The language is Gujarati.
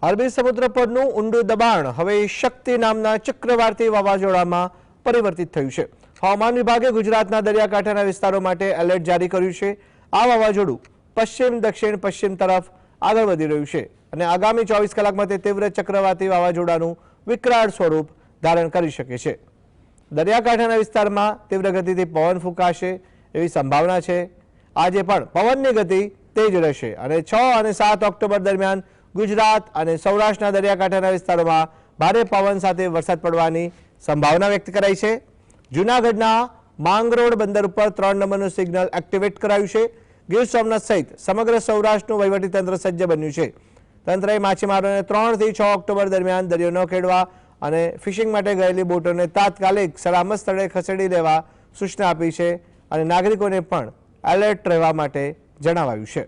અરબી સમુદ્ર પરનું ઊંડું દબાણ હવે શક્તિ નામના ચક્રવાતી વાવાઝોડામાં પરિવર્તિત થયું છે। હવામાન વિભાગે ગુજરાતના દરિયાકાંઠાના વિસ્તારો માટે એલર્ટ જારી કર્યું છે। આ વાવાઝોડું પશ્ચિમ દક્ષિણ પશ્ચિમ તરફ આગળ વધી રહ્યું છે અને આગામી 24 કલાકમાં તે તીવ્ર ચક્રવાતી વાવાઝોડાનું વિકરાળ સ્વરૂપ ધારણ કરી શકે છે। દરિયાકાંઠાના વિસ્તારમાં તીવ્ર ગતિથી પવન ફૂંકાશે એવી સંભાવના છે। આજે પણ પવનની ગતિ તેજ રહેશે અને 6 અને 7 ઓક્ટોબર દરમિયાન ગુજરાત અને સૌરાષ્ટ્રના દરિયાકાંઠાના વિસ્તારોમાં ભારે પવન સાથે વરસાદ પડવાની સંભાવના વ્યક્ત કરાઈ છે। જૂનાગઢના માંગરોળ બંદર ઉપર 3 નંબરનું સિગ્નલ એક્ટિવેટ કરાયું છે। ગીર સોમનાથ સહિત સમગ્ર સૌરાષ્ટ્રનું વહીવટીતંત્ર સજ્જ બન્યું છે। તંત્રએ માછીમારોને 3 થી 6 ઓક્ટોબર દરમિયાન દરિયો ન ખેડવા અને ફિશિંગ માટે ગયેલી બોટોને તાત્કાલિક સલામત સ્થળે ખસેડી લેવા સૂચના આપી છે અને નાગરિકોને પણ એલર્ટ રહેવા માટે જણાવાયું છે।